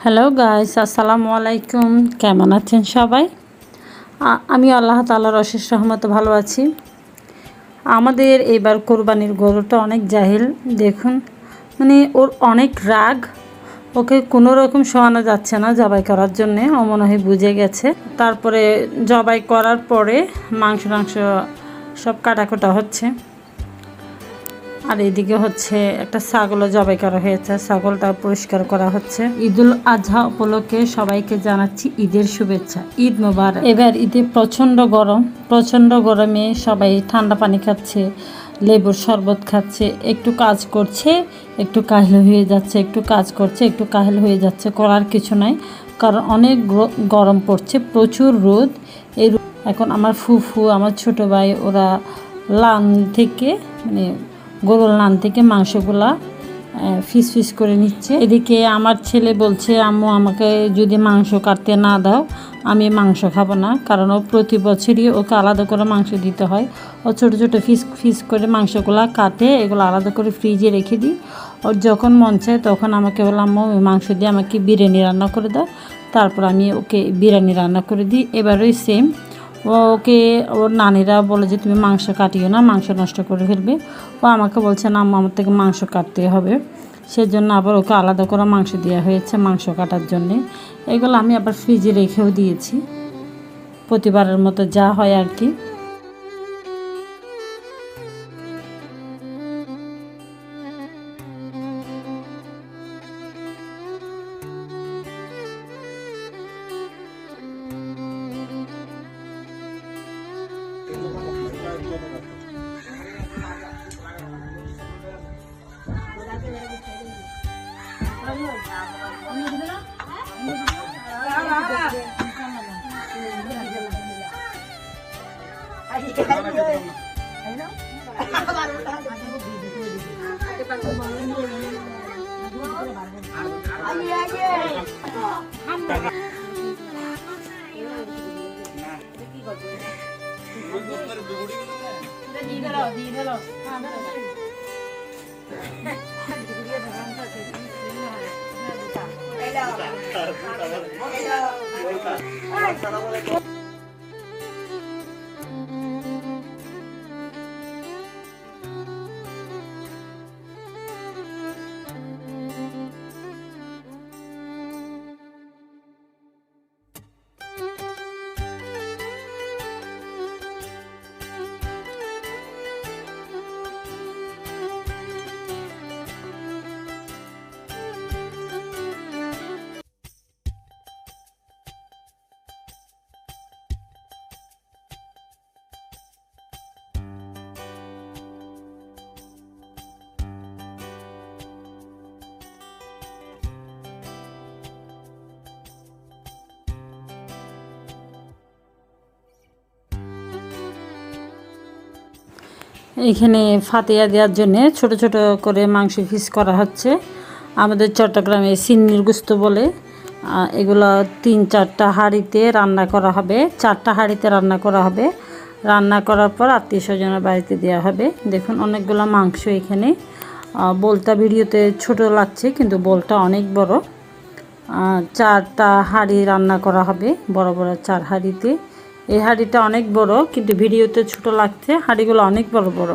Hello guys, আসসালামু আলাইকুম। কেমন আছেন সবাই? আমি আল্লাহ তাআলার অশেষ রহমতে ভালো আছি। আমাদের এবার কোরবানির গরুটা অনেক জাহিল। দেখুন, মানে ওর অনেক রাগ। ওকে কোনো রকম শোয়ানো যাচ্ছে না জবাই করার জন্যে। ও মনে হয় বুঝে গেছে। তারপরে জবাই করার পরে মাংস সব কাটাকুটা হচ্ছে। আর এদিকে হচ্ছে একটা ছাগলও জবাই করা হয়েছে, ছাগলটা পরিষ্কার করা হচ্ছে। ঈদুল আজহা উপলক্ষে সবাইকে জানাচ্ছি ঈদের শুভেচ্ছা, ঈদ মোবারক। এবার ঈদে প্রচণ্ড গরমে সবাই ঠান্ডা পানি খাচ্ছে, লেবুর শরবত খাচ্ছে, একটু কাজ করছে একটু কাহিল হয়ে যাচ্ছে, একটু কাজ করছে একটু কাহিল হয়ে যাচ্ছে। করার কিছু নাই, কারণ অনেক গরম পড়ছে, প্রচুর রোদ। এখন আমার ফুফু, আমার ছোট ভাই, ওরা লান থেকে মানে গরুর লান থেকে মাংসগুলা ফিস করে নিচ্ছে। এদিকে আমার ছেলে বলছে, আম্মু আমাকে যদি মাংস কাটতে না দাও আমি মাংস খাবো না, কারণ ও প্রতি বছরই ওকে আলাদা করে মাংস দিতে হয়। ও ছোটো ছোটো ফিস করে মাংসগুলা কাটে, এগুলো আলাদা করে ফ্রিজে রেখে দিই। ওর যখন মন চায় তখন আমাকে বললাম, আম্মু ওই মাংস দিয়ে আমাকে বিরিয়ানি রান্না করে দাও। তারপর আমি ওকে বিরিয়ানি রান্না করে দিই। এবারই সেম, ওকে ওর নানিরা বলে যে তুমি মাংস কাটিও না, মাংস নষ্ট করে ফেলবে। ও আমাকে বলছে না আম্মু, আমার থেকে মাংস কাটতে হবে। সেজন্য আবার ওকে আলাদা করে মাংস দেওয়া হয়েছে মাংস কাটার জন্যে। এগুলো আমি আবার ফ্রিজে রেখেও দিয়েছি, প্রতিবারের মতো যা হয় আর কি। এখানে ফাতিয়া দেওয়ার জন্য ছোট ছোট করে মাংস পিস করা হচ্ছে। আমাদের চট্টগ্রামে সিন্নির গোস্ত বলে। এগুলো 3-4টা হাঁড়িতে রান্না করা হবে, 4টা হাঁড়িতে রান্না করা হবে। রান্না করার পর আত্মীয় স্বজনের বাড়িতে দেওয়া হবে। দেখুন অনেকগুলো মাংস এখানে। বোলটা ভিডিওতে ছোট লাগছে, কিন্তু বোলটা অনেক বড়। 4টা হাঁড়ি রান্না করা হবে, বড় বড় 4 হাঁড়িতে। এই হাঁড়িটা অনেক বড়, কিন্তু ভিডিওতে ছোট লাগছে। হাঁড়িগুলো অনেক বড় বড়।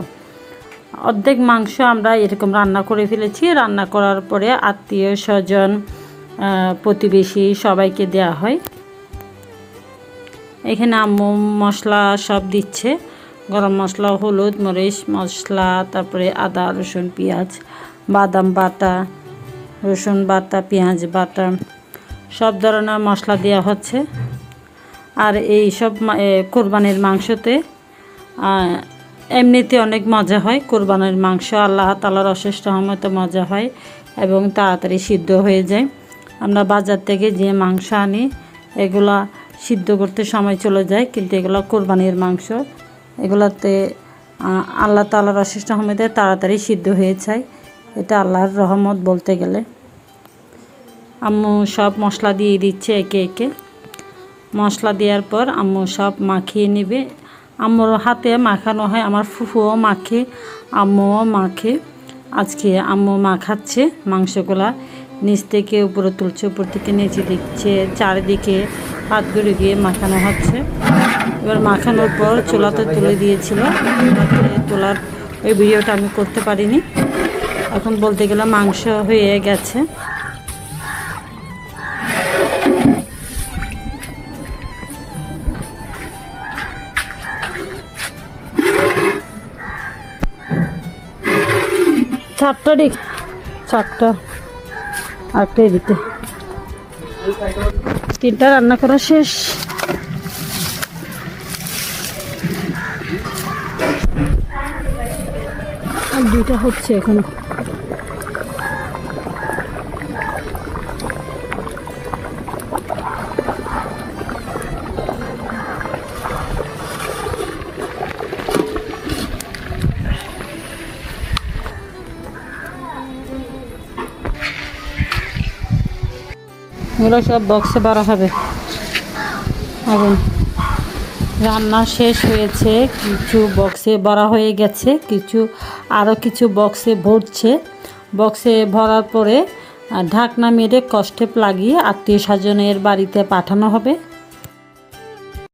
অর্ধেক মাংস আমরা এরকম রান্না করে ফেলেছি। রান্না করার পরে আত্মীয় স্বজন, প্রতিবেশী সবাইকে দেয়া হয়। এখানে আম্মু মশলা সব দিচ্ছে, গরম মশলা, হলুদ, মরিচ মশলা, তারপরে আদা রসুন পেঁয়াজ, বাদাম বাটা, রসুন বাটা, পেঁয়াজ বাটা, সব ধরনের মশলা দেওয়া হচ্ছে। আর এই সব কোরবানির মাংসতে এমনিতে অনেক মজা হয়। কোরবানির মাংস আল্লাহ তাআলার অশেষ রহমতে মজা হয় এবং তাড়াতাড়ি সিদ্ধ হয়ে যায়। আমরা বাজার থেকে যে মাংস আনি এগুলা সিদ্ধ করতে সময় চলে যায়, কিন্তু এগুলো কোরবানির মাংস, এগুলাতে আল্লাহ তাআলার অশেষ রহমতে তাড়াতাড়ি সিদ্ধ হয়ে যায়। এটা আল্লাহর রহমত বলতে গেলে। আম্মু সব মশলা দিয়ে দিচ্ছে একে একে। মশলা দেওয়ার পর আম্মু সব মাখিয়ে নেবে। আম্মুর হাতে মাখানো হয়, আমার ফুফুও মাখে, আম্মুও মাখে। আজকে আম্মু মাখাচ্ছে মাংসগুলা। নিচ থেকে উপরে তুলছে, উপর থেকে নিচে দিচ্ছে, চারিদিকে হাতগুলো দিয়ে মাখানো হচ্ছে। এবার মাখানোর পর চুলাতে তুলে দিয়েছিল, তোলার ওই ভিডিওটা আমি করতে পারিনি। এখন বলতে গেলে মাংস হয়ে গেছে। চারটা আটটাই দিতে, 3টা রান্না করা শেষ। আর 2টা হচ্ছে এখনো। এগুলো সব বক্সে ভরা হবে। এখন রান্না শেষ হয়েছে, কিছু বক্সে ভরা হয়ে গেছে, আরও কিছু বক্সে ভরছে। বক্সে ভরার পরে ঢাকনা মেরে কষ্টেপ লাগিয়ে আত্মীয় স্বজনের বাড়িতে পাঠানো হবে।